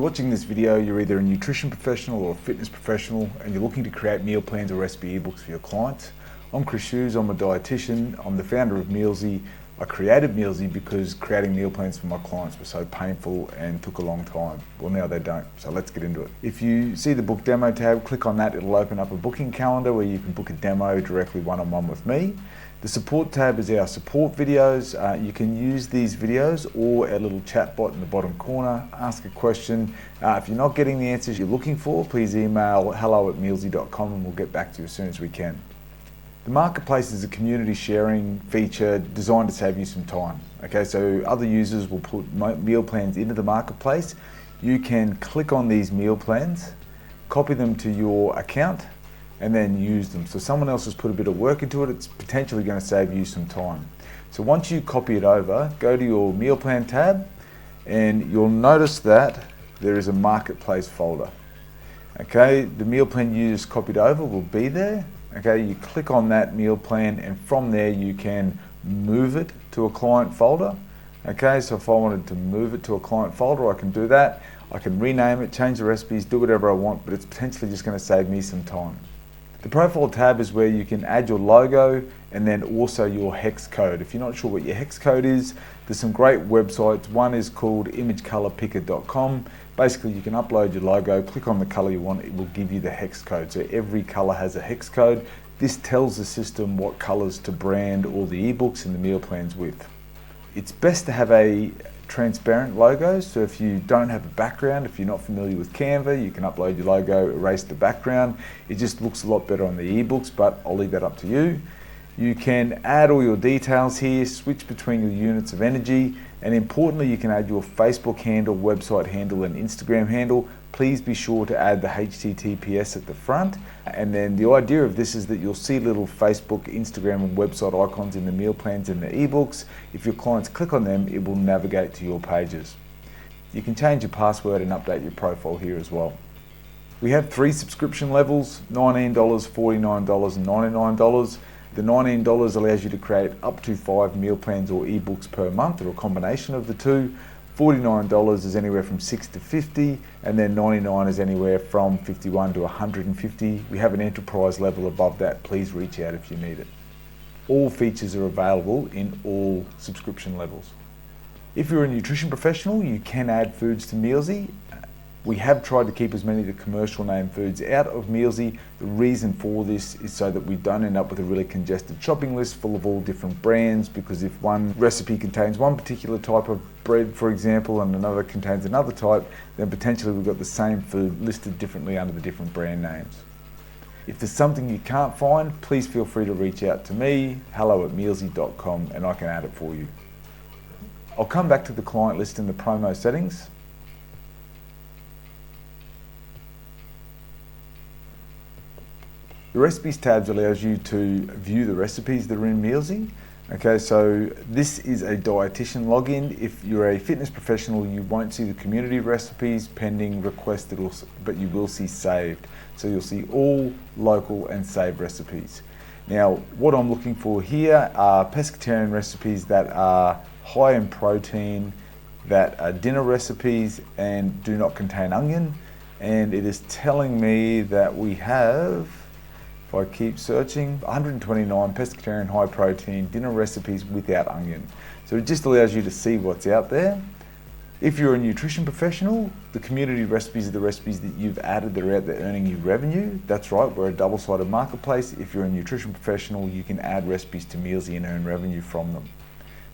watching this video, you're either a nutrition professional or a fitness professional and you're looking to create meal plans or recipe ebooks for your clients. I'm Hughes, I'm a dietitian, I'm the founder of MEALZEE. I created MEALZEE because creating meal plans for my clients was so painful and took a long time. Well, now they don't, so let's get into it. If you see the book demo tab, click on that, it'll open up a booking calendar where you can book a demo directly one-on-one with me. The support tab is our support videos. You can use these videos or our little chat bot in the bottom corner, ask a question. If you're not getting the answers you're looking for, please email hello@mealzee.com and we'll get back to you as soon as we can. The marketplace is a community sharing feature designed to save you some time. Okay, so other users will put meal plans into the marketplace. You can click on these meal plans, copy them to your account, and then use them. So someone else has put a bit of work into it, it's potentially going to save you some time. So once you copy it over, go to your meal plan tab, and you'll notice that there is a marketplace folder. Okay, the meal plan you just copied over will be there. Okay, you click on that meal plan and from there you can move it to a client folder. Okay, so if I wanted to move it to a client folder, I can do that. I can rename it, change the recipes, do whatever I want, but it's potentially just going to save me some time. The profile tab is where you can add your logo and then also your hex code. If you're not sure what your hex code is, there's some great websites. One is called imagecolorpicker.com. Basically, you can upload your logo, click on the color you want, it will give you the hex code. So every color has a hex code. This tells the system what colors to brand all the ebooks and the meal plans with. It's best to have a transparent logo, so if you don't have a background, if you're not familiar with Canva, you can upload your logo, erase the background. It just looks a lot better on the ebooks, but I'll leave that up to you. You can add all your details here, switch between your units of energy, and importantly, you can add your Facebook handle, website handle, and Instagram handle. Please be sure to add the HTTPS at the front. And then the idea of this is that you'll see little Facebook, Instagram, and website icons in the meal plans and the ebooks. If your clients click on them, it will navigate to your pages. You can change your password and update your profile here as well. We have 3 subscription levels, $19, $49, and $99. The $19 allows you to create up to 5 meal plans or ebooks per month, or a combination of the two. $49 is anywhere from 6 to 50, and then $99 is anywhere from 51 to 150. We have an enterprise level above that. Please reach out if you need it. All features are available in all subscription levels. If you're a nutrition professional, you can add foods to MEALZEE. We have tried to keep as many of the commercial name foods out of MEALZEE. The reason for this is so that we don't end up with a really congested shopping list full of all different brands, because if one recipe contains one particular type of bread, for example, and another contains another type, then potentially we've got the same food listed differently under the different brand names. If there's something you can't find, please feel free to reach out to me, hello@mealzee.com, and I can add it for you. I'll come back to the client list in the promo settings. The recipes tabs allows you to view the recipes that are in MEALZEE. Okay, so this is a dietitian login. If you're a fitness professional, you won't see the community recipes pending requested, but you will see saved. So you'll see all local and saved recipes. Now, what I'm looking for here are pescatarian recipes that are high in protein, that are dinner recipes and do not contain onion. And it is telling me that we have, if I keep searching, 129 pescatarian high protein dinner recipes without onion. So it just allows you to see what's out there. If you're a nutrition professional, the community recipes are the recipes that you've added that are out there earning you revenue. That's right, we're a double-sided marketplace. If you're a nutrition professional, you can add recipes to MEALZEE and earn revenue from them.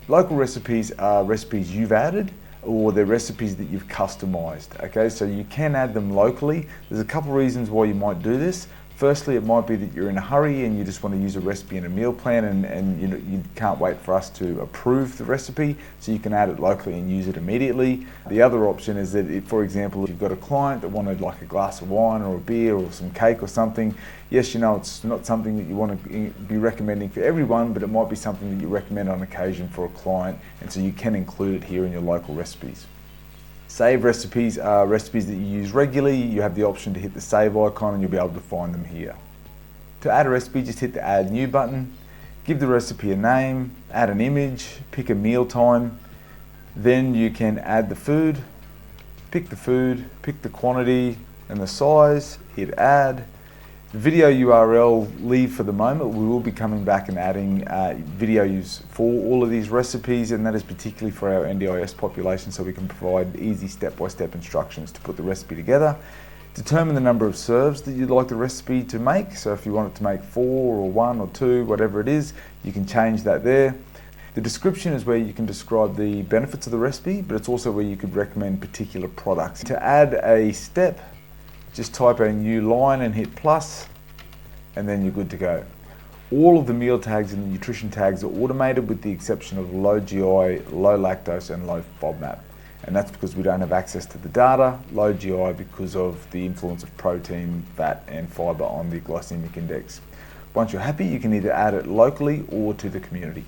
Local recipes are recipes you've added, or they're recipes that you've customized. Okay, so you can add them locally. There's a couple reasons why you might do this. Firstly, it might be that you're in a hurry and you just want to use a recipe in a meal plan, and you can't wait for us to approve the recipe, so you can add it locally and use it immediately. The other option is that if, for example, if you've got a client that wanted like a glass of wine or a beer or some cake or something, yes, you know, it's not something that you want to be recommending for everyone, but it might be something that you recommend on occasion for a client, and so you can include it here in your local recipes. Save recipes are recipes that you use regularly. You have the option to hit the save icon and you'll be able to find them here. To add a recipe, just hit the add new button, give the recipe a name, add an image, pick a meal time, then you can add the food, pick the food, pick the quantity and the size, hit add. The video URL leave for the moment. We will be coming back and adding videos for all of these recipes, and that is particularly for our NDIS population, so we can provide easy step-by-step instructions to put the recipe together. Determine the number of serves that you'd like the recipe to make. So if you want it to make 4 or 1 or 2, whatever it is, you can change that there. The description is where you can describe the benefits of the recipe, but it's also where you could recommend particular products. To add a step, just type a new line and hit plus, and then you're good to go. All of the meal tags and the nutrition tags are automated with the exception of low GI, low lactose and low FODMAP. And that's because we don't have access to the data. Low GI because of the influence of protein, fat and fibre on the glycemic index. Once you're happy, you can either add it locally or to the community.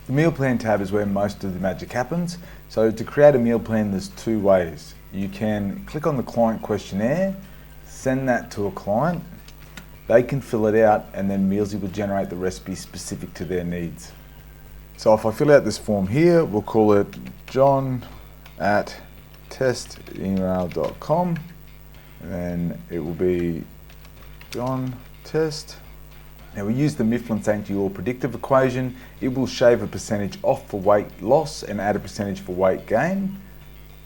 The meal plan tab is where most of the magic happens. So to create a meal plan, there's 2 ways. You can click on the client questionnaire, send that to a client, they can fill it out, and then MEALZEE will generate the recipe specific to their needs. So if I fill out this form here, we'll call it john@testemail.com, and then it will be John Test. Now we use the Mifflin-Saint-Dior predictive equation. It will shave a percentage off for weight loss and add a percentage for weight gain.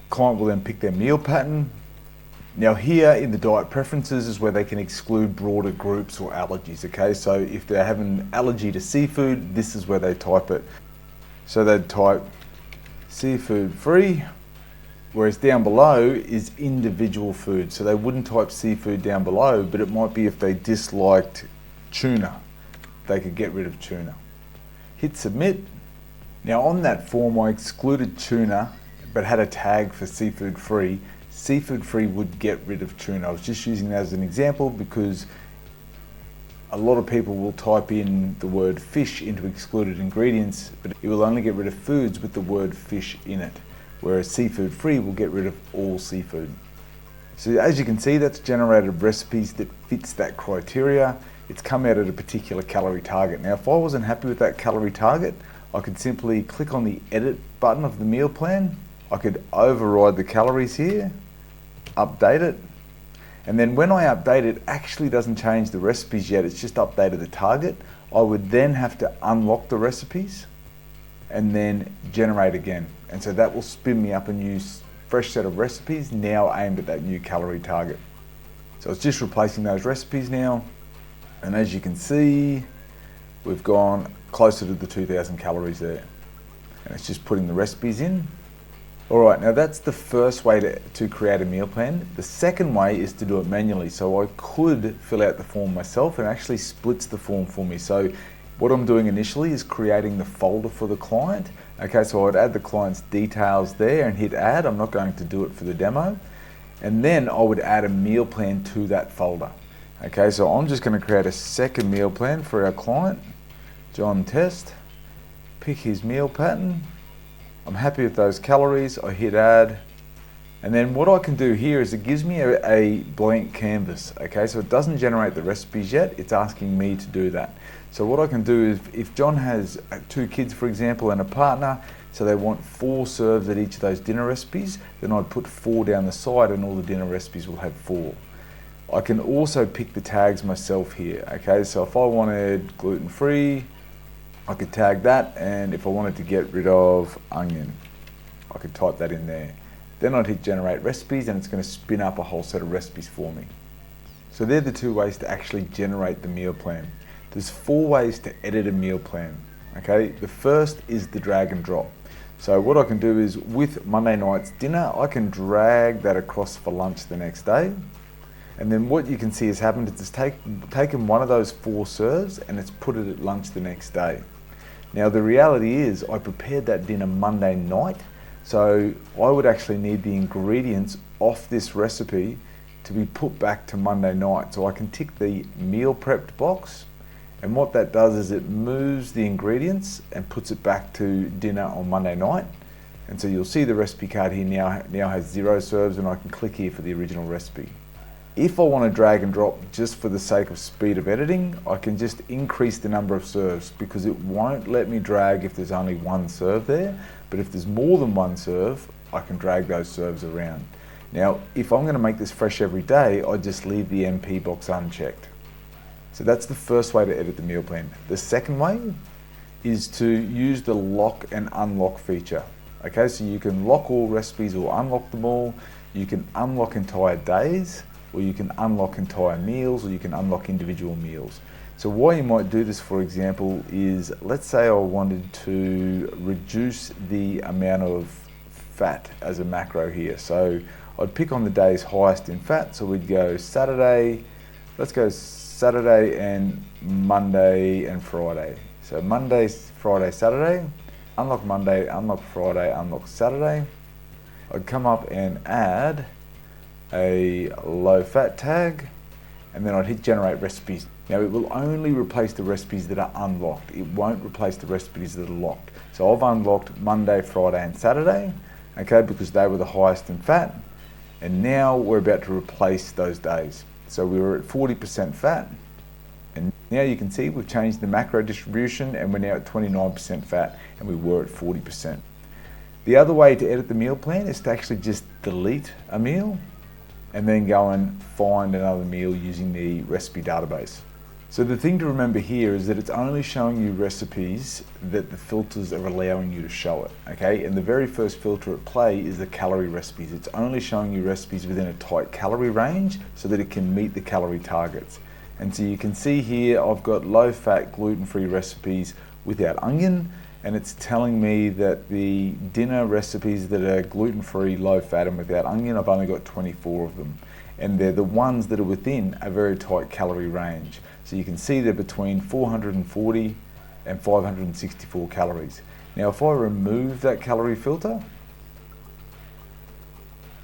Client will then pick their meal pattern. Now here in the diet preferences is where they can exclude broader groups or allergies, okay? So if they have an allergy to seafood, this is where they type it. So they'd type seafood free, whereas down below is individual food. So they wouldn't type seafood down below, but it might be if they disliked tuna, they could get rid of tuna. Hit submit. Now on that form I excluded tuna but had a tag for seafood free. Seafood free would get rid of tuna. I was just using that as an example because a lot of people will type in the word fish into excluded ingredients, but it will only get rid of foods with the word fish in it, whereas seafood free will get rid of all seafood. So as you can see, that's generated recipes that fits that criteria. It's come out at a particular calorie target. Now if I wasn't happy with that calorie target, I could simply click on the edit button of the meal plan. I could override the calories here, update it, and then when I update it, actually doesn't change the recipes yet, it's just updated the target. I would then have to unlock the recipes and then generate again. And so that will spin me up a new fresh set of recipes now aimed at that new calorie target. So it's just replacing those recipes now. And as you can see, we've gone closer to the 2,000 calories there. And it's just putting the recipes in. All right, now that's the first way to create a meal plan. The second way is to do it manually. So I could fill out the form myself and actually splits the form for me. So what I'm doing initially is creating the folder for the client. Okay, so I'd add the client's details there and hit add. I'm not going to do it for the demo. And then I would add a meal plan to that folder. Okay, so I'm just going to create a second meal plan for our client, John Test, pick his meal pattern. I'm happy with those calories, I hit add, and then what I can do here is it gives me a blank canvas, okay, so it doesn't generate the recipes yet, it's asking me to do that. So what I can do is, if John has 2 kids for example and a partner, so they want 4 serves at each of those dinner recipes, then I'd put 4 down the side and all the dinner recipes will have 4. I can also pick the tags myself here, okay, so if I wanted gluten-free, I could tag that, and if I wanted to get rid of onion, I could type that in there. Then I'd hit generate recipes and it's going to spin up a whole set of recipes for me. So they're the 2 ways to actually generate the meal plan. There's 4 ways to edit a meal plan, okay? The first is the drag and drop. So what I can do is with Monday night's dinner, I can drag that across for lunch the next day. And then what you can see has happened is it's taken one of those 4 serves and it's put it at lunch the next day. Now the reality is I prepared that dinner Monday night, so I would actually need the ingredients off this recipe to be put back to Monday night. So I can tick the meal prepped box, and what that does is it moves the ingredients and puts it back to dinner on Monday night. And so you'll see the recipe card here now has 0 serves, and I can click here for the original recipe. If I want to drag and drop just for the sake of speed of editing, I can just increase the number of serves because it won't let me drag if there's only 1 serve there. But if there's more than 1 serve, I can drag those serves around. Now, if I'm going to make this fresh every day, I just leave the MP box unchecked. So that's the first way to edit the meal plan. The second way is to use the lock and unlock feature. Okay, so you can lock all recipes or unlock them all. You can unlock entire days, or you can unlock entire meals, or you can unlock individual meals. So why you might do this, for example, is let's say I wanted to reduce the amount of fat as a macro here. So I'd pick on the day's highest in fat. So we'd go Saturday, let's go Saturday and Monday and Friday. So Monday, Friday, Saturday, unlock Monday, unlock Friday, unlock Saturday. I'd come up and add a low fat tag, and then I'd hit generate recipes. Now it will only replace the recipes that are unlocked. It won't replace the recipes that are locked. So I've unlocked Monday, Friday and Saturday, okay, because they were the highest in fat. And now we're about to replace those days. So we were at 40% fat. And now you can see we've changed the macro distribution and we're now at 29% fat and we were at 40%. The other way to edit the meal plan is to actually just delete a meal and then go and find another meal using the recipe database. So the thing to remember here is that it's only showing you recipes that the filters are allowing you to show it, okay? And the very first filter at play is the calorie recipes. It's only showing you recipes within a tight calorie range so that it can meet the calorie targets. And so you can see here I've got low fat gluten-free recipes without onion, and it's telling me that the dinner recipes that are gluten-free, low fat and without onion, I've only got 24 of them. And they're the ones that are within a very tight calorie range. So you can see they're between 440 and 564 calories. Now if I remove that calorie filter,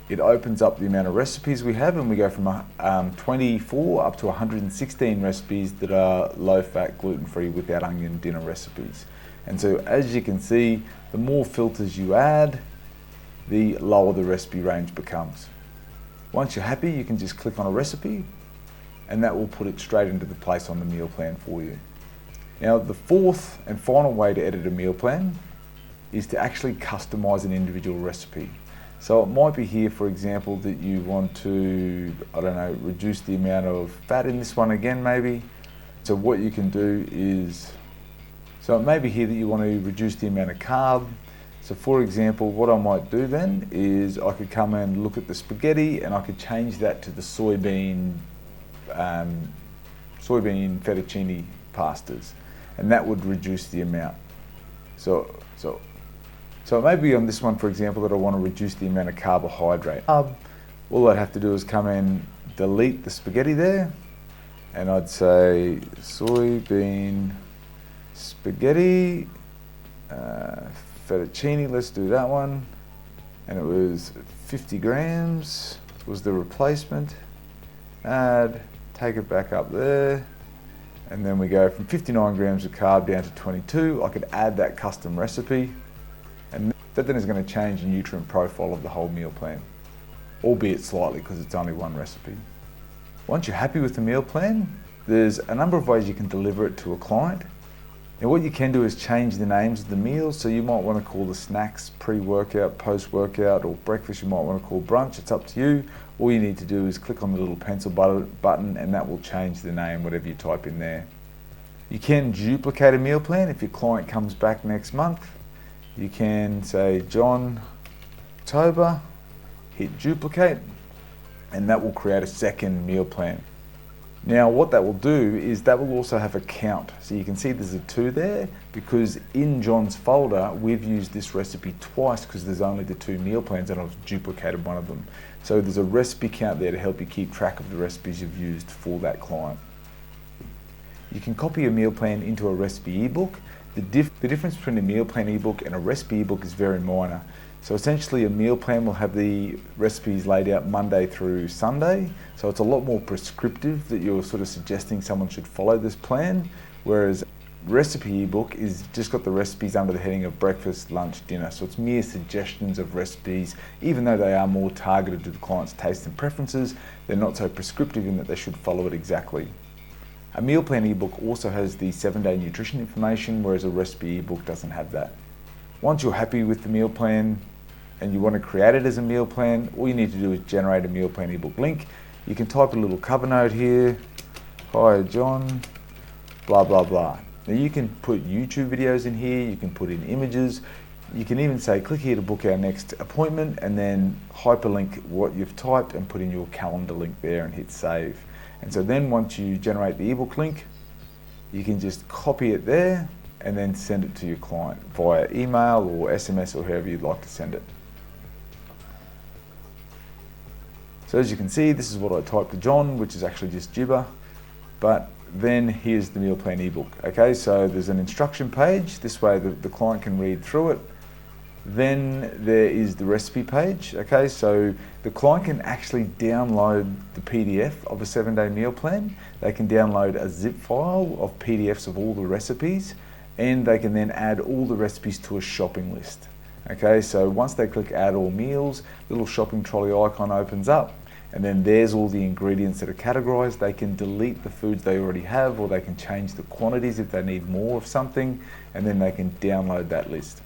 it opens up the amount of recipes we have, and we go from 24 up to 116 recipes that are low fat, gluten-free, without onion dinner recipes. And so as you can see, the more filters you add, the lower the recipe range becomes. Once you're happy, you can just click on a recipe and that will put it straight into the place on the meal plan for you. Now the fourth and final way to edit a meal plan is to actually customize an individual recipe. So it might be here, for example, that you want to, I don't know, reduce the amount of fat in this one again maybe. So what you can do is, so it may be here that you want to reduce the amount of carb. So for example, what I might do then is I could come and look at the spaghetti and I could change that to the soybean fettuccine pastas, and that would reduce the amount. So it may be on this one, for example, that I want to reduce the amount of carbohydrate. All I'd have to do is come and delete the spaghetti there, and I'd say soybean spaghetti fettuccine, let's do that one. And it was 50 grams was the replacement. Add, take it back up there. And then we go from 59 grams of carb down to 22. I could add that custom recipe. And that then is going to change the nutrient profile of the whole meal plan, albeit slightly because it's only one recipe. Once you're happy with the meal plan, there's a number of ways you can deliver it to a client. And what you can do is change the names of the meals. So you might want to call the snacks pre-workout, post-workout, or breakfast you might want to call brunch. It's up to you. All you need to do is click on the little pencil button and that will change the name, whatever you type in there. You can duplicate a meal plan if your client comes back next month. You can say John October, hit duplicate, and that will create a second meal plan. Now what that will do is that will also have a count. So you can see there's a 2 there because in John's folder we've used this recipe twice because there's only the 2 meal plans and I've duplicated one of them. So there's a recipe count there to help you keep track of the recipes you've used for that client. You can copy a meal plan into a recipe ebook. The difference between a meal plan ebook and a recipe ebook is very minor. So essentially a meal plan will have the recipes laid out Monday through Sunday. So it's a lot more prescriptive that you're sort of suggesting someone should follow this plan. Whereas recipe ebook is just got the recipes under the heading of breakfast, lunch, dinner. So it's mere suggestions of recipes. Even though they are more targeted to the client's tastes and preferences, they're not so prescriptive in that they should follow it exactly. A meal plan ebook also has the 7-day nutrition information, whereas a recipe ebook doesn't have that. Once you're happy with the meal plan, and you want to create it as a meal plan, all you need to do is generate a meal plan ebook link. You can type a little cover note here. Hi John, blah, blah, blah. Now you can put YouTube videos in here, you can put in images, you can even say click here to book our next appointment, and then hyperlink what you've typed and put in your calendar link there and hit save. And so then once you generate the ebook link, you can just copy it there and then send it to your client via email or SMS or however you'd like to send it. So as you can see, this is what I typed to John, which is actually just gibber, but then here's the meal plan ebook. Okay, so there's an instruction page, this way the client can read through it. Then there is the recipe page. Okay, so the client can actually download the PDF of a 7-day meal plan. They can download a zip file of PDFs of all the recipes, and they can then add all the recipes to a shopping list. Okay, so once they click add all meals, little shopping trolley icon opens up, and then there's all the ingredients that are categorized. They can delete the foods they already have, or they can change the quantities if they need more of something, and then they can download that list.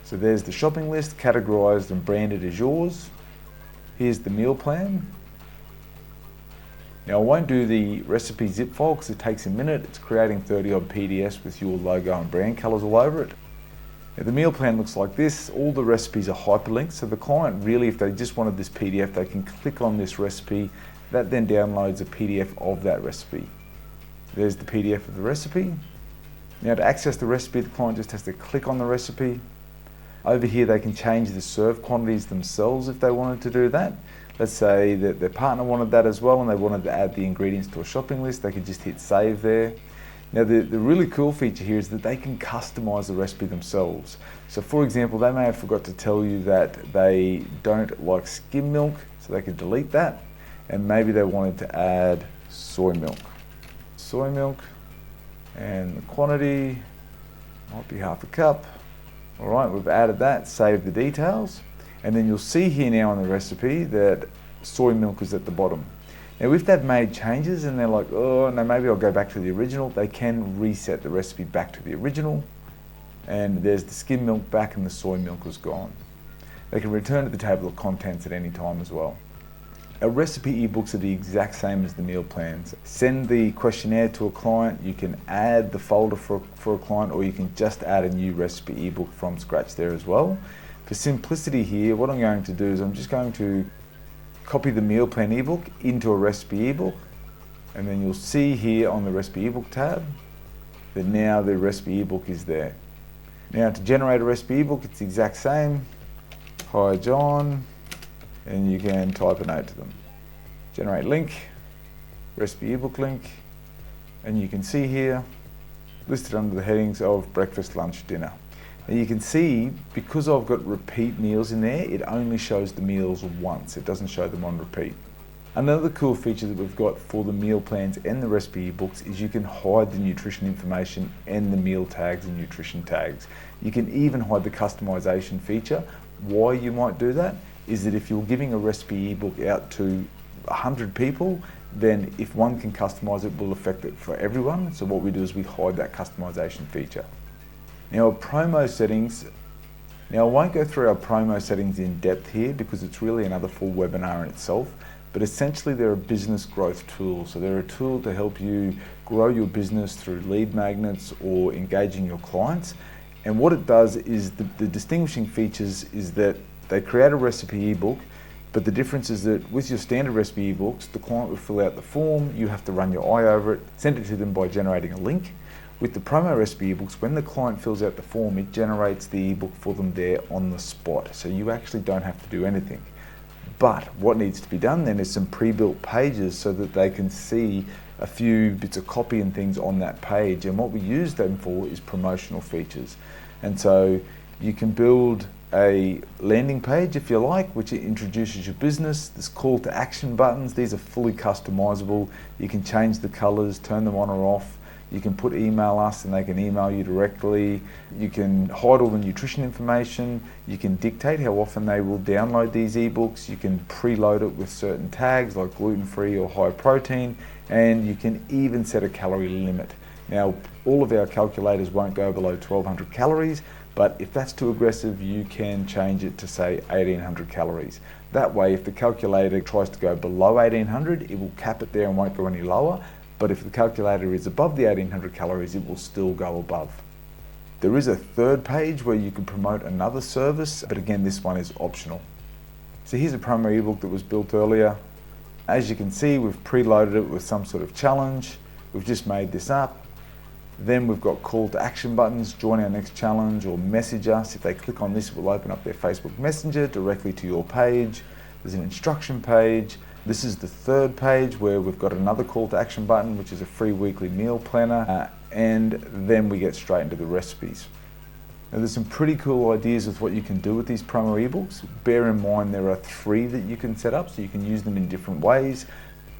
So there's the shopping list, categorized and branded as yours. Here's the meal plan. Now I won't do the recipe zip file because it takes a minute. It's creating 30 odd PDFs with your logo and brand colors all over it. Now the meal plan looks like this. All the recipes are hyperlinked, so the client really, if they just wanted this PDF, they can click on this recipe. That then downloads a PDF of that recipe. There's the PDF of the recipe. Now to access the recipe, the client just has to click on the recipe. Over here they can change the serve quantities themselves if they wanted to do that. Let's say that their partner wanted that as well and they wanted to add the ingredients to a shopping list, they could just hit save there. Now the really cool feature here is that they can customize the recipe themselves. So for example, they may have forgot to tell you that they don't like skim milk, so they could delete that, and maybe they wanted to add soy milk. Soy milk, and the quantity might be half a cup. All right, we've added that, saved the details, and then you'll see here now in the recipe that soy milk is at the bottom. Now if they've made changes and they're like, oh no, maybe I'll go back to the original, they can reset the recipe back to the original, and there's the skim milk back and the soy milk is gone. They can return to the table of contents at any time as well. Our recipe ebooks are the exact same as the meal plans. Send the questionnaire to a client, you can add the folder for a client, or you can just add a new recipe ebook from scratch there as well. For simplicity here, what I'm going to do is I'm just going to copy the meal plan ebook into a recipe ebook, and then you'll see here on the recipe ebook tab that now the recipe ebook is there. Now to generate a recipe ebook, it's the exact same. Hi John, and you can type a note to them. Generate link, recipe ebook link, and you can see here listed under the headings of breakfast, lunch, dinner. Now you can see, because I've got repeat meals in there, it only shows the meals once. It doesn't show them on repeat. Another cool feature that we've got for the meal plans and the recipe ebooks is you can hide the nutrition information and the meal tags and nutrition tags. You can even hide the customization feature. Why you might do that is that if you're giving a recipe ebook out to 100 people, then if one can customize it, will affect it for everyone. So what we do is we hide that customization feature. Now promo settings, now I won't go through our promo settings in depth here because it's really another full webinar in itself, but essentially they're a business growth tool. So they're a tool to help you grow your business through lead magnets or engaging your clients. And what it does is the distinguishing features is that they create a recipe ebook, but the difference is that with your standard recipe ebooks, the client will fill out the form, you have to run your eye over it, send it to them by generating a link. With the promo recipe ebooks, when the client fills out the form, it generates the ebook for them there on the spot. So you actually don't have to do anything. But what needs to be done then is some pre-built pages so that they can see a few bits of copy and things on that page. And what we use them for is promotional features. And so you can build a landing page if you like, which introduces your business. There's call to action buttons. These are fully customizable. You can change the colors, turn them on or off. You can put email us and they can email you directly. You can hide all the nutrition information. You can dictate how often they will download these ebooks. You can preload it with certain tags like gluten-free or high protein, and you can even set a calorie limit. Now, all of our calculators won't go below 1200 calories, But if that's too aggressive, you can change it to say 1800 calories. That way, if the calculator tries to go below 1800, it will cap it there and won't go any lower. But if the calculator is above the 1800 calories, it will still go above. There is a third page where you can promote another service, but again, this one is optional. So here's a promo ebook that was built earlier. As you can see, we've preloaded it with some sort of challenge. We've just made this up. Then we've got call to action buttons, join our next challenge or message us. If they click on this, it will open up their Facebook Messenger directly to your page. There's an instruction page. This is the third page where we've got another call to action button, which is a free weekly meal planner. And then we get straight into the recipes. Now there's some pretty cool ideas with what you can do with these promo ebooks. Bear in mind there are 3 that you can set up, so you can use them in different ways.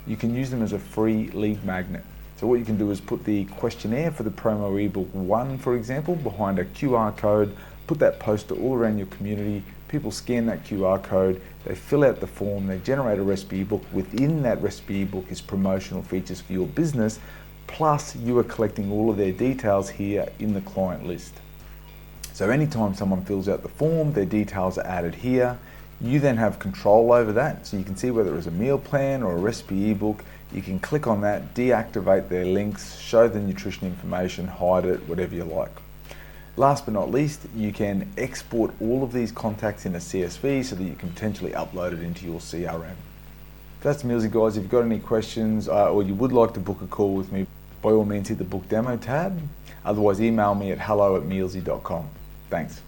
You can use them as a free lead magnet. So what you can do is put the questionnaire for the promo ebook 1, for example, behind a QR code, put that poster all around your community, people scan that QR code, they fill out the form, they generate a recipe ebook. Within that recipe ebook is promotional features for your business, plus you are collecting all of their details here in the client list. So anytime someone fills out the form, their details are added here. You then have control over that, so you can see whether it's a meal plan or a recipe ebook. You can click on that, deactivate their links, show the nutrition information, hide it, whatever you like. Last but not least, you can export all of these contacts in a CSV so that you can potentially upload it into your CRM. That's MEALZEE, guys. If you've got any questions or you would like to book a call with me, by all means hit the book demo tab. Otherwise, email me at hello@mealzee.com. Thanks.